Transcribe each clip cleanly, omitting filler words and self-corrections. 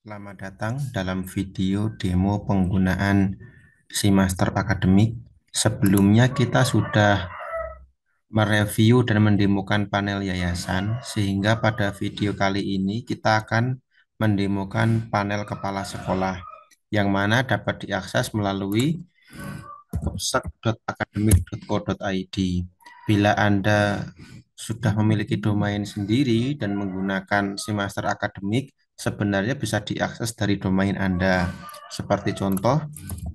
Selamat datang dalam video demo penggunaan Seamaster Academic. Sebelumnya kita sudah mereview dan mendemokan panel yayasan, sehingga pada video kali ini kita akan mendemokan panel kepala sekolah, yang mana dapat diakses melalui kepsek.academic.co.id. Bila Anda sudah memiliki domain sendiri dan menggunakan Seamaster Academic, sebenarnya bisa diakses dari domain Anda. Seperti contoh,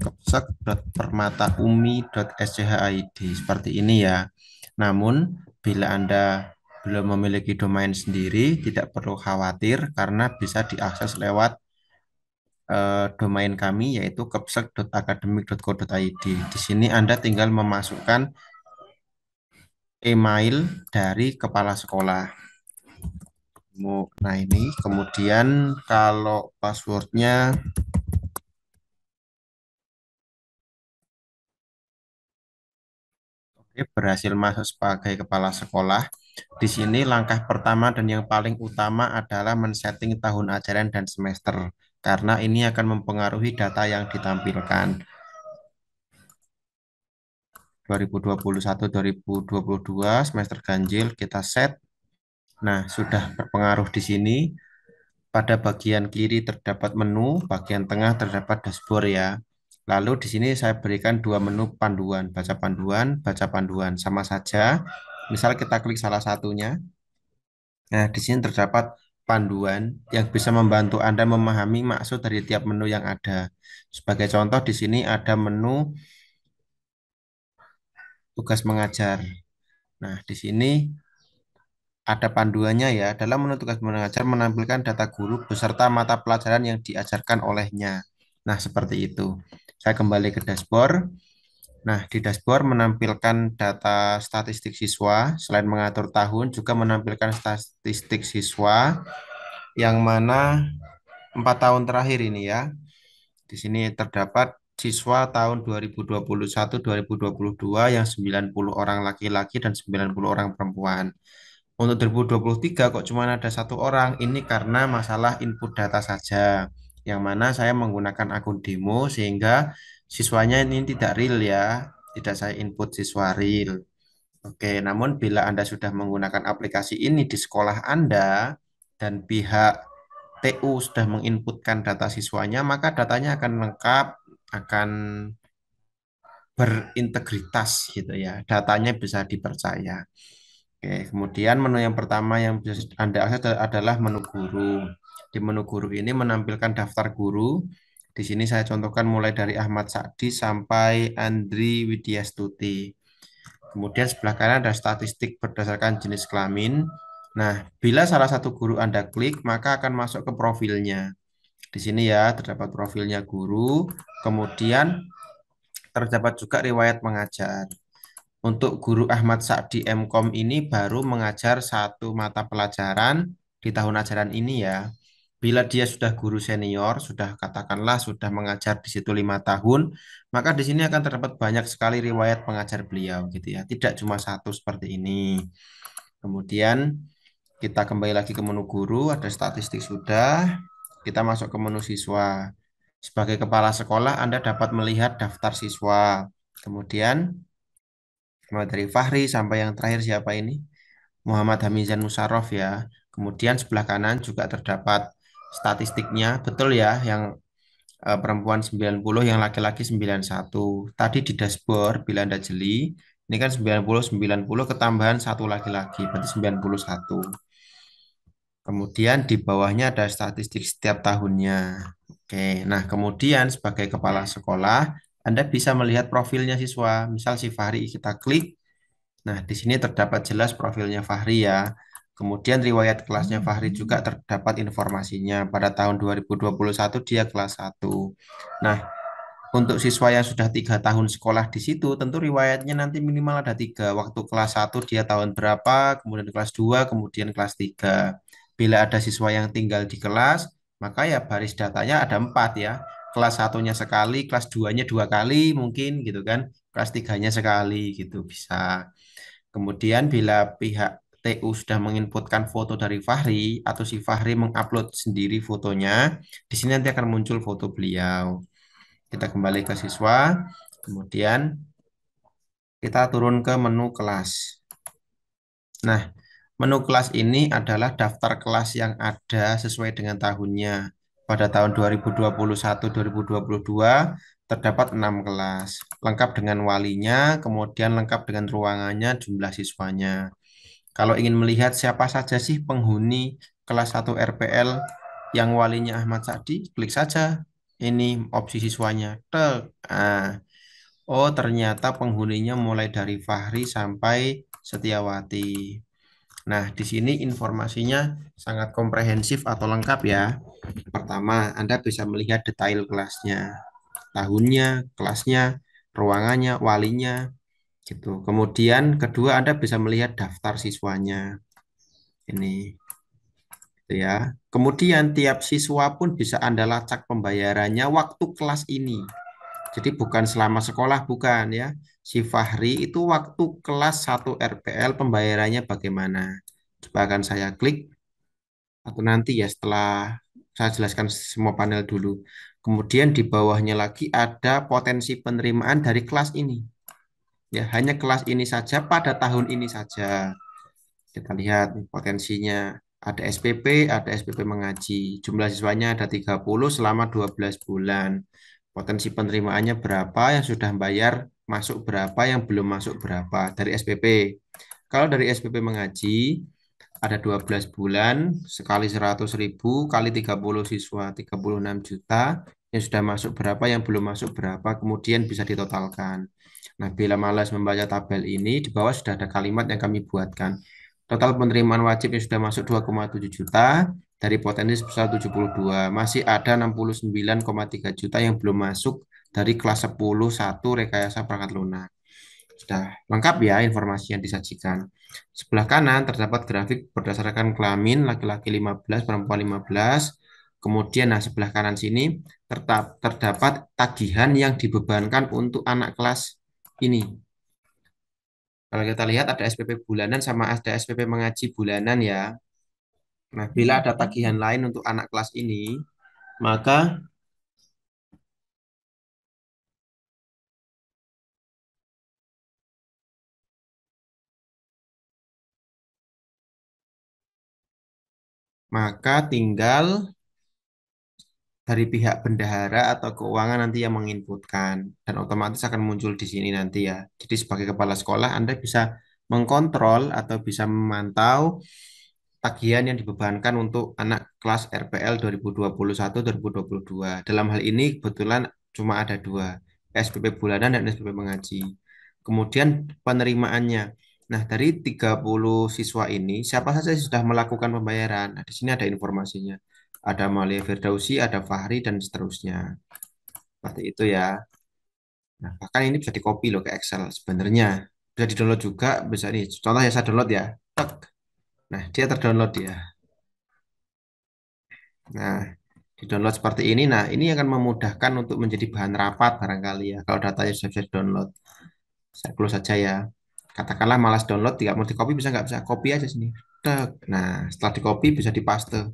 kepsek.permataumi.schid. Seperti ini ya. Namun, bila Anda belum memiliki domain sendiri, tidak perlu khawatir karena bisa diakses lewat domain kami yaitu kepsek.academic.co.id. Di sini Anda tinggal memasukkan email dari kepala sekolah. Nah ini kemudian kalau passwordnya berhasil masuk sebagai kepala sekolah. Di sini langkah pertama dan yang paling utama adalah men-setting tahun ajaran dan semester karena ini akan mempengaruhi data yang ditampilkan. 2021-2022 semester ganjil kita set. Nah, sudah berpengaruh di sini. Pada bagian kiri terdapat menu, bagian tengah terdapat dashboard ya. Lalu di sini saya berikan dua menu panduan, baca panduan, sama saja. Misal kita klik salah satunya. Nah, di sini terdapat panduan yang bisa membantu Anda memahami maksud dari tiap menu yang ada. Sebagai contoh di sini ada menu tugas mengajar. Nah, di sini ada panduannya ya. Dalam menu tugas mengajar menampilkan data guru beserta mata pelajaran yang diajarkan olehnya. Nah, seperti itu. Saya kembali ke dashboard. Nah, di dashboard menampilkan data statistik siswa. Selain mengatur tahun, juga menampilkan statistik siswa yang mana 4 tahun terakhir ini ya. Di sini terdapat siswa tahun 2021-2022 yang 90 orang laki-laki dan 90 orang perempuan. Untuk 2023 kok cuma ada satu orang, ini karena masalah input data saja, yang mana saya menggunakan akun demo sehingga siswanya ini tidak real ya, tidak saya input siswa real. Oke, namun bila Anda sudah menggunakan aplikasi ini di sekolah Anda dan pihak TU sudah menginputkan data siswanya, maka datanya akan lengkap, akan berintegritas gitu ya, datanya bisa dipercaya. Oke, kemudian menu yang pertama yang bisa Anda akses adalah menu guru. Di menu guru ini menampilkan daftar guru. Di sini saya contohkan mulai dari Ahmad Sakdi sampai Andri Widyastuti. Kemudian sebelah kanan ada statistik berdasarkan jenis kelamin. Nah, bila salah satu guru Anda klik, maka akan masuk ke profilnya. Di sini ya, terdapat profilnya guru. Kemudian terdapat juga riwayat mengajar. Untuk guru Ahmad Sakdi Mkom ini baru mengajar satu mata pelajaran di tahun ajaran ini ya. Bila dia sudah guru senior, sudah katakanlah sudah mengajar di situ 5 tahun, maka di sini akan terdapat banyak sekali riwayat pengajar beliau gitu ya. Tidak cuma satu seperti ini. Kemudian kita kembali lagi ke menu guru, ada statistik sudah. Kita masuk ke menu siswa. Sebagai kepala sekolah, Anda dapat melihat daftar siswa. Kemudian mulai dari Fahri sampai yang terakhir siapa ini? Muhammad Hamizan Musarraf ya. Kemudian sebelah kanan juga terdapat statistiknya, betul ya, yang perempuan 90, yang laki-laki 91. Tadi di dashboard bila Anda jeli, ini kan 90 ketambahan satu laki-laki, berarti 91. Kemudian di bawahnya ada statistik setiap tahunnya. Oke, nah kemudian sebagai kepala sekolah, Anda bisa melihat profilnya siswa. Misal si Fahri kita klik. Nah, di sini terdapat jelas profilnya Fahri ya. Kemudian riwayat kelasnya Fahri juga terdapat informasinya. Pada tahun 2021 dia kelas 1. Nah, untuk siswa yang sudah 3 tahun sekolah di situ, tentu riwayatnya nanti minimal ada tiga. Waktu kelas 1 dia tahun berapa, kemudian kelas 2, kemudian kelas 3. Bila ada siswa yang tinggal di kelas, maka ya baris datanya ada 4 ya. Kelas satunya sekali, kelas 2-nya 2 kali mungkin gitu kan. Kelas 3-nya sekali gitu bisa. Kemudian bila pihak TU sudah menginputkan foto dari Fahri atau si Fahri mengupload sendiri fotonya, di sini nanti akan muncul foto beliau. Kita kembali ke siswa, kemudian kita turun ke menu kelas. Nah, menu kelas ini adalah daftar kelas yang ada sesuai dengan tahunnya. Pada tahun 2021-2022 terdapat 6 kelas, lengkap dengan walinya, kemudian lengkap dengan ruangannya, jumlah siswanya. Kalau ingin melihat siapa saja sih penghuni kelas 1 RPL yang walinya Ahmad Sa'di, klik saja ini opsi siswanya. Tek. Ah, oh, ternyata penghuninya mulai dari Fahri sampai Setiawati. Nah, di sini informasinya sangat komprehensif atau lengkap ya. Pertama, Anda bisa melihat detail kelasnya, tahunnya, kelasnya, ruangannya, walinya, gitu. Kemudian kedua, Anda bisa melihat daftar siswanya. Ini, gitu ya. Kemudian tiap siswa pun bisa Anda lacak pembayarannya waktu kelas ini. Jadi bukan selama sekolah, bukan ya. Si Fahri itu waktu kelas 1 RPL pembayarannya bagaimana? Coba akan saya klik atau nanti ya setelah saya jelaskan semua panel dulu. Kemudian di bawahnya lagi ada potensi penerimaan dari kelas ini. Ya, hanya kelas ini saja pada tahun ini saja. Kita lihat nih potensinya. Ada SPP, ada SPP mengaji. Jumlah siswanya ada 30 selama 12 bulan. Potensi penerimaannya berapa, yang sudah bayar masuk berapa, yang belum masuk berapa dari SPP. Kalau dari SPP mengaji, ada 12 bulan, sekali 100.000, kali 30 siswa, 36 juta, yang sudah masuk berapa, yang belum masuk berapa, kemudian bisa ditotalkan. Nah, bila malas membaca tabel ini, di bawah sudah ada kalimat yang kami buatkan. Total penerimaan wajib yang sudah masuk 2,7 juta, dari potensi sebesar 72. Masih ada 69,3 juta yang belum masuk dari kelas 10 satu rekayasa perangkat lunak. Sudah lengkap ya informasi yang disajikan. Sebelah kanan terdapat grafik berdasarkan kelamin laki-laki 15, perempuan 15. Kemudian nah sebelah kanan sini terdapat tagihan yang dibebankan untuk anak kelas ini. Kalau kita lihat ada SPP bulanan sama ada SPP mengaji bulanan ya. Nah, bila ada tagihan lain untuk anak kelas ini, maka tinggal dari pihak bendahara atau keuangan nanti yang menginputkan dan otomatis akan muncul di sini nanti ya. Jadi sebagai kepala sekolah Anda bisa mengkontrol atau bisa memantau tagihan yang dibebankan untuk anak kelas RPL 2021-2022. Dalam hal ini kebetulan cuma ada dua, SPP bulanan dan SPP mengaji. Kemudian penerimaannya. Nah, dari 30 siswa ini, siapa saja yang sudah melakukan pembayaran? Nah, di sini ada informasinya. Ada Malia Firdausi, ada Fahri, dan seterusnya. Seperti itu ya. Nah, bahkan ini bisa di-copy loh ke Excel sebenarnya. Bisa di-download juga, bisa nih. Contoh ya saya download ya. Tek. Nah, dia terdownload ya. Nah, di-download seperti ini. Nah, ini akan memudahkan untuk menjadi bahan rapat barangkali ya. Kalau datanya sudah bisa di-download. Saya close saja ya. Katakanlah malas download, tidak mau di-copy, bisa nggak bisa? Copy aja sini. Tek. Nah, setelah di-copy bisa dipaste.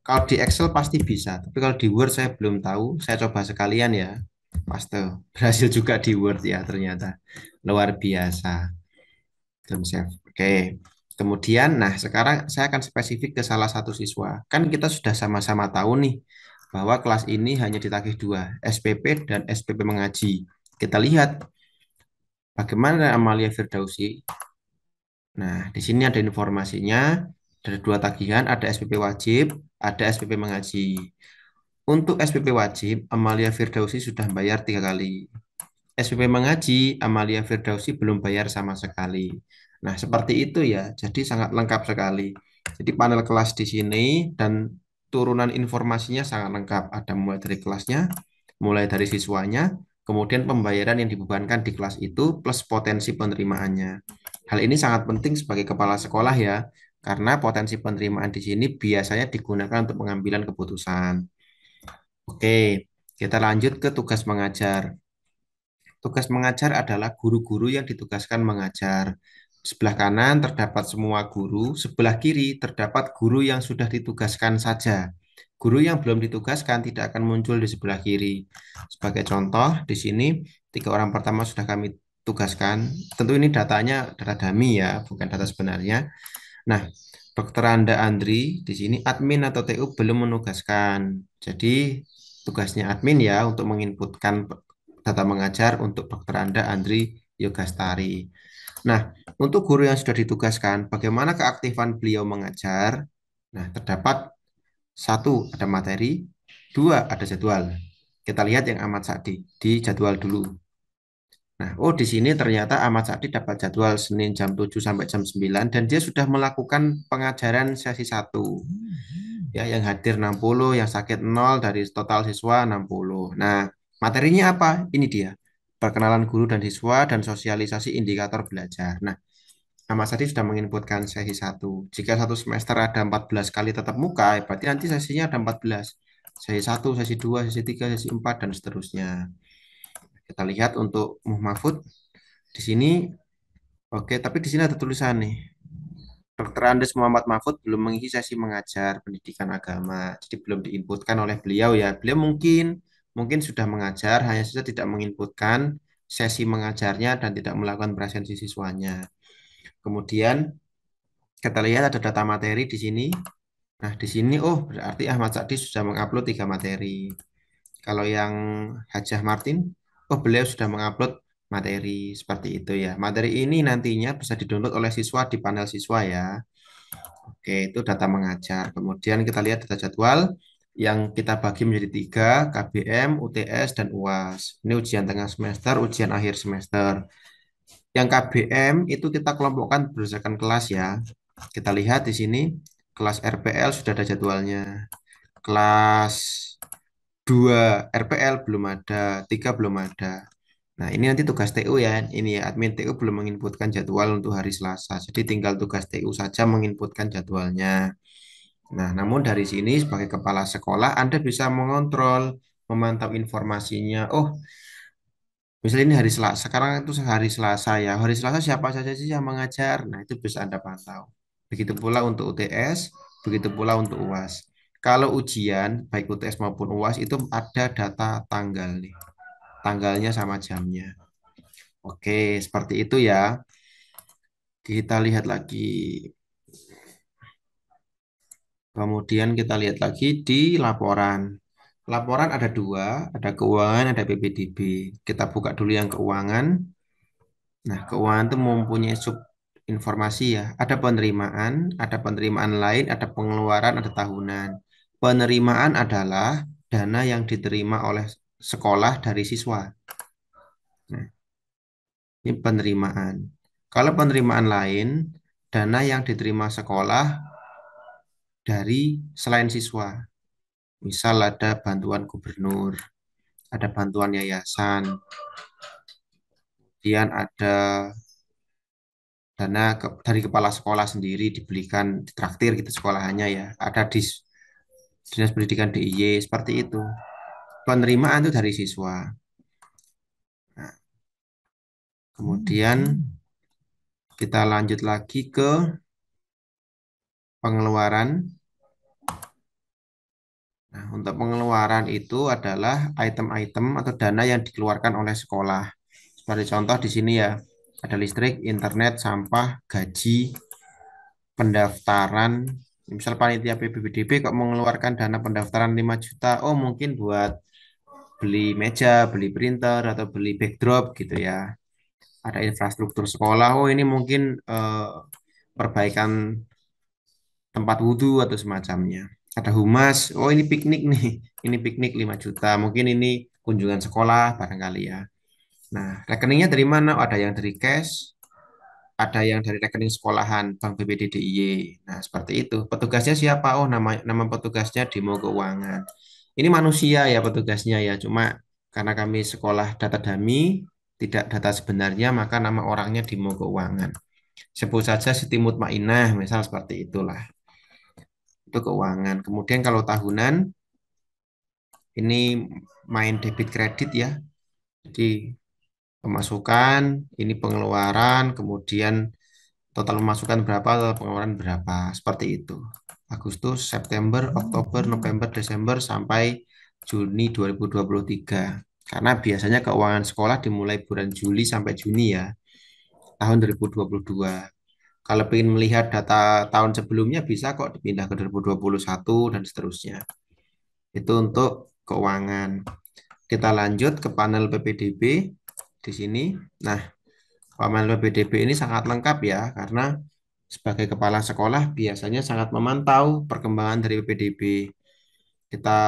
Kalau di Excel pasti bisa, tapi kalau di Word saya belum tahu. Saya coba sekalian ya. Paste. Berhasil juga di Word ya ternyata. Luar biasa. Belum save. Oke. Kemudian, nah sekarang saya akan spesifik ke salah satu siswa. Kan kita sudah sama-sama tahu nih bahwa kelas ini hanya ditagih dua, SPP dan SPP mengaji. Kita lihat bagaimana Amalia Firdausi. Nah, di sini ada informasinya. Ada dua tagihan, ada SPP wajib, ada SPP mengaji. Untuk SPP wajib, Amalia Firdausi sudah bayar 3 kali. SPP mengaji, Amalia Firdausi belum bayar sama sekali. Nah, seperti itu ya. Jadi sangat lengkap sekali. Jadi panel kelas di sini dan turunan informasinya sangat lengkap. Ada mulai dari kelasnya, mulai dari siswanya, kemudian pembayaran yang dibebankan di kelas itu plus potensi penerimaannya. Hal ini sangat penting sebagai kepala sekolah ya, karena potensi penerimaan di sini biasanya digunakan untuk pengambilan keputusan. Oke, kita lanjut ke tugas mengajar. Tugas mengajar adalah guru-guru yang ditugaskan mengajar. Sebelah kanan terdapat semua guru, sebelah kiri terdapat guru yang sudah ditugaskan saja. Guru yang belum ditugaskan tidak akan muncul di sebelah kiri. Sebagai contoh, di sini 3 orang pertama sudah kami tugaskan. Tentu ini datanya data dummy ya, bukan data sebenarnya. Nah, Dokter Anda Andri di sini admin atau TU belum menugaskan. Jadi tugasnya admin ya untuk menginputkan data mengajar untuk Dokter Anda Andri Yogastari. Nah, untuk guru yang sudah ditugaskan, bagaimana keaktifan beliau mengajar? Nah, terdapat satu, ada materi, dua, ada jadwal. Kita lihat yang Ahmad Sadi di jadwal dulu. Nah, oh di sini ternyata Ahmad Sadi dapat jadwal Senin jam 7 sampai jam 9 dan dia sudah melakukan pengajaran sesi satu. Ya, yang hadir 60, yang sakit 0 dari total siswa 60. Nah, materinya apa? Ini dia. Perkenalan guru dan siswa dan sosialisasi indikator belajar. Nah, Ahmad Sadi sudah menginputkan sesi satu. Jika satu semester ada 14 kali tatap muka, berarti nanti sesinya ada 14. Sesi satu, sesi 2, sesi 3, sesi 4, dan seterusnya. Kita lihat untuk Mahfud di sini. Oke, tapi di sini ada tulisan nih. Dr. Andes Muhammad Mahfud belum mengisi sesi mengajar pendidikan agama. Jadi belum diinputkan oleh beliau ya. Beliau mungkin sudah mengajar, hanya saja tidak menginputkan sesi mengajarnya dan tidak melakukan presensi siswanya. Kemudian kita lihat ada data materi di sini. Nah, di sini oh berarti Ahmad Sa'di sudah mengupload 3 materi. Kalau yang Hajah Martin, oh beliau sudah mengupload materi seperti itu ya. Materi ini nantinya bisa didownload oleh siswa di panel siswa ya. Oke, itu data mengajar. Kemudian kita lihat data jadwal yang kita bagi menjadi 3, KBM, UTS, dan UAS. Ini ujian tengah semester, ujian akhir semester. Yang KBM itu kita kelompokkan berdasarkan kelas ya. Kita lihat di sini, kelas RPL sudah ada jadwalnya. Kelas 2 RPL belum ada, 3 belum ada. Nah, ini nanti tugas TU ya. Ini ya, admin TU belum menginputkan jadwal untuk hari Selasa. Jadi tinggal tugas TU saja menginputkan jadwalnya. Nah, namun dari sini sebagai kepala sekolah Anda bisa mengontrol, memantau informasinya. Oh, misalnya ini hari Selasa, sekarang itu hari Selasa ya. Hari Selasa siapa saja sih yang mengajar? Nah, itu bisa Anda pantau. Begitu pula untuk UTS, begitu pula untuk UAS. Kalau ujian, baik UTS maupun UAS itu ada data tanggal nih. Tanggalnya sama jamnya. Oke, seperti itu ya. Kita lihat lagi. Kemudian kita lihat lagi di laporan. Laporan ada 2, ada keuangan, ada PPDB. Kita buka dulu yang keuangan. Nah, keuangan itu mempunyai sub informasi ya. Ada penerimaan lain, ada pengeluaran, ada tahunan. Penerimaan adalah dana yang diterima oleh sekolah dari siswa. Nah, ini penerimaan. Kalau penerimaan lain, dana yang diterima sekolah dari selain siswa. Misal ada bantuan gubernur, ada bantuan yayasan, kemudian ada dana dari kepala sekolah sendiri dibelikan ditraktir gitu sekolahannya ya. Ada di Dinas Pendidikan DIY seperti itu. Penerimaan itu dari siswa. Nah, kemudian kita lanjut lagi ke pengeluaran. Nah, untuk pengeluaran itu adalah item-item atau dana yang dikeluarkan oleh sekolah. Sebagai contoh di sini ya, ada listrik, internet, sampah, gaji, pendaftaran. Misal panitia PBBDB kok mengeluarkan dana pendaftaran 5 juta, oh mungkin buat beli meja, beli printer, atau beli backdrop gitu ya. Ada infrastruktur sekolah, oh ini mungkin perbaikan tempat wudhu atau semacamnya. Ada humas, oh ini piknik nih, ini piknik 5 juta, mungkin ini kunjungan sekolah barangkali ya. Nah, rekeningnya dari mana? Ada yang dari cash, ada yang dari rekening sekolahan Bank BPD DIY. Nah, seperti itu. Petugasnya siapa? Oh, nama petugasnya Demo Keuangan. Ini manusia ya petugasnya ya. Cuma karena kami sekolah data dummy, tidak data sebenarnya, maka nama orangnya Demo Keuangan. Sebut saja Siti Mutmainah, misal seperti itulah. Itu keuangan. Kemudian kalau tahunan, ini main debit kredit ya. Jadi pemasukan, ini pengeluaran, kemudian total pemasukan berapa, total pengeluaran berapa, seperti itu. Agustus, September, Oktober, November, Desember sampai Juni 2023. Karena biasanya keuangan sekolah dimulai bulan Juli sampai Juni ya, tahun 2022. Kalau ingin melihat data tahun sebelumnya bisa kok dipindah ke 2021 dan seterusnya. Itu untuk keuangan. Kita lanjut ke panel PPDB di sini. Nah, panel PPDB ini sangat lengkap ya, karena sebagai kepala sekolah biasanya sangat memantau perkembangan dari PPDB. Kita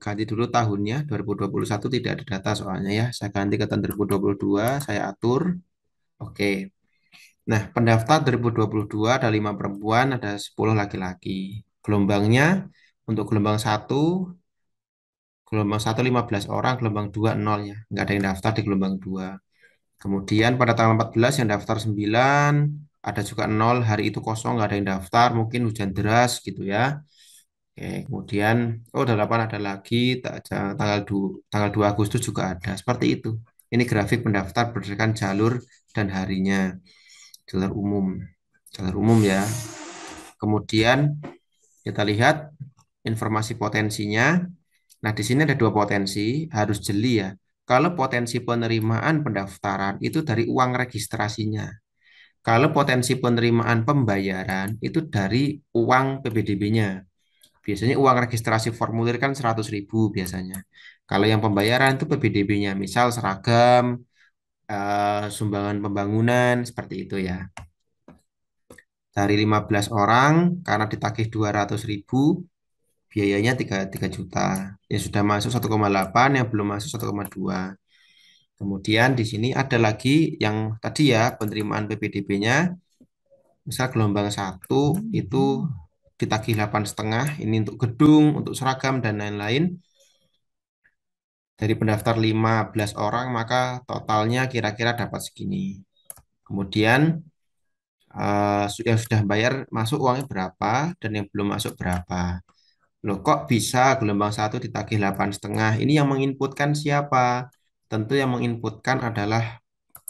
ganti dulu tahunnya, 2021 tidak ada data soalnya ya. Saya ganti ke tahun 2022, saya atur. Oke. Nah, pendaftar 2022 ada 5 perempuan, ada 10 laki-laki. Gelombangnya untuk gelombang satu 15 orang, gelombang 2 0 ya. Nggak ada yang daftar di gelombang 2. Kemudian pada tanggal 14 yang daftar 9, ada juga 0, hari itu kosong, nggak ada yang daftar, mungkin hujan deras gitu ya. Oke, kemudian, oh 8 ada lagi, tanggal 2 Agustus juga ada, seperti itu. Ini grafik pendaftar berdasarkan jalur dan harinya, jalur umum, jalur umum ya. Kemudian kita lihat informasi potensinya. Nah, di sini ada dua potensi, harus jeli ya. Kalau potensi penerimaan pendaftaran itu dari uang registrasinya. Kalau potensi penerimaan pembayaran itu dari uang PPDB-nya. Biasanya uang registrasi formulir kan 100.000 biasanya. Kalau yang pembayaran itu PPDB-nya, misal seragam, sumbangan pembangunan, seperti itu ya. Dari 15 orang, karena ditagih 200.000, biayanya 3 juta. Yang sudah masuk 1,8, yang belum masuk 1,2. Kemudian di sini ada lagi yang tadi ya, penerimaan PPDB-nya. Misal gelombang satu itu ditagih 8,5, ini untuk gedung, untuk seragam, dan lain-lain. Dari pendaftar 15 orang, maka totalnya kira-kira dapat segini. Kemudian yang sudah bayar masuk uangnya berapa, dan yang belum masuk berapa. Loh, kok bisa gelombang satu ditagih 8,5? Ini yang menginputkan siapa? Tentu yang menginputkan adalah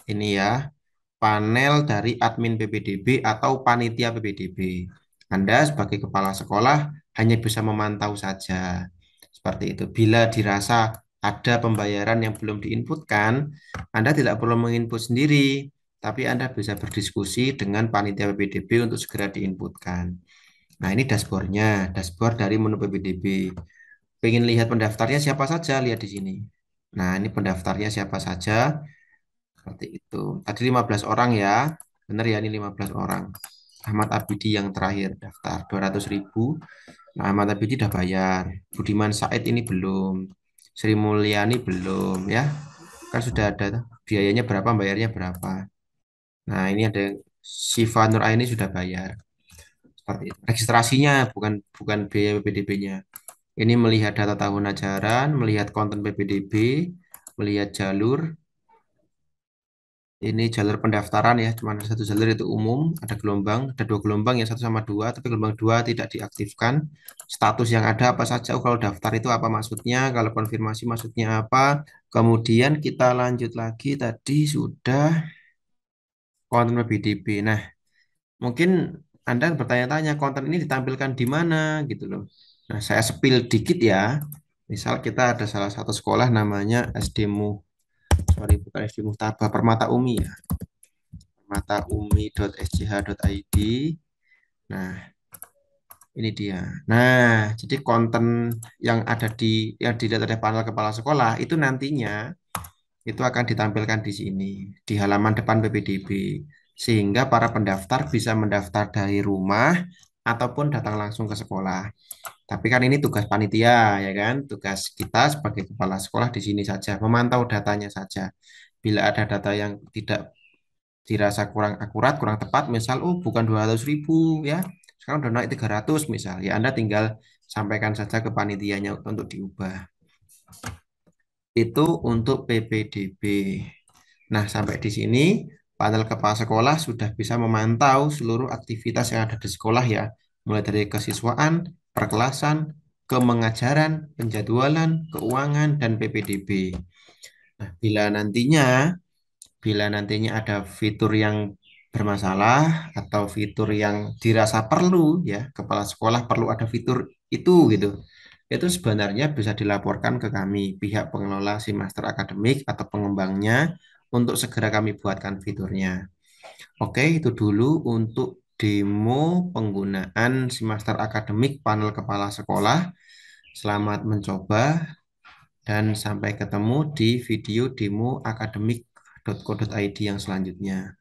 ini ya, panel dari admin PPDB atau panitia PPDB. Anda sebagai kepala sekolah hanya bisa memantau saja. Seperti itu. Bila dirasa ada pembayaran yang belum diinputkan, Anda tidak perlu menginput sendiri, tapi Anda bisa berdiskusi dengan panitia PPDB untuk segera diinputkan. Nah, ini dashboardnya, dashboard dari menu PPDB. Pengen lihat pendaftarnya siapa saja, lihat di sini. Nah, ini pendaftarnya siapa saja, seperti itu. Tadi 15 orang ya, benar ya, ini 15 orang. Ahmad Abidi yang terakhir daftar 200.000. Nah, Ahmad Abidi udah bayar. Budiman Said ini belum. Sri Mulyani belum ya. Kan sudah ada biayanya berapa, bayarnya berapa. Nah, ini ada Siva Nur Aini sudah bayar. Seperti itu. Registrasinya bukan bukan biaya PPDB-nya. Ini melihat data tahun ajaran, melihat konten PPDB, melihat jalur. Ini jalur pendaftaran ya, cuma ada satu jalur itu umum, ada gelombang, ada dua gelombang yang satu sama dua, tapi gelombang dua tidak diaktifkan. Status yang ada apa saja, oh, kalau daftar itu apa maksudnya, kalau konfirmasi maksudnya apa. Kemudian kita lanjut lagi, tadi sudah konten PPDB. Nah, mungkin Anda bertanya-tanya konten ini ditampilkan di mana gitu loh. Nah, saya spill dikit ya. Misal kita ada salah satu sekolah namanya sorry bukan SD Muhtaba, Permata Umi ya. Permataumi.sch.id. Nah, ini dia. Nah, jadi konten yang dilihat oleh panel kepala sekolah itu nantinya itu akan ditampilkan di sini di halaman depan PPDB sehingga para pendaftar bisa mendaftar dari rumah ataupun datang langsung ke sekolah. Tapi kan ini tugas panitia ya kan, tugas kita sebagai kepala sekolah di sini saja, memantau datanya saja. Bila ada data yang tidak dirasa kurang akurat, kurang tepat, misal, oh bukan 200.000 ya, sekarang udah naik 300 misal, ya Anda tinggal sampaikan saja ke panitianya untuk diubah. Itu untuk PPDB. Nah, sampai di sini panel kepala sekolah sudah bisa memantau seluruh aktivitas yang ada di sekolah ya, mulai dari kesiswaan, perkelasan, kemengajaran, penjadwalan, keuangan, dan PPDB. Nah, bila nantinya ada fitur yang bermasalah atau fitur yang dirasa perlu ya, kepala sekolah perlu ada fitur itu gitu. Itu sebenarnya bisa dilaporkan ke kami, pihak pengelola si master akademik atau pengembangnya untuk segera kami buatkan fiturnya. Oke, itu dulu untuk demo penggunaan si master akademik panel kepala sekolah. Selamat mencoba dan sampai ketemu di video demo akademik.co.id yang selanjutnya.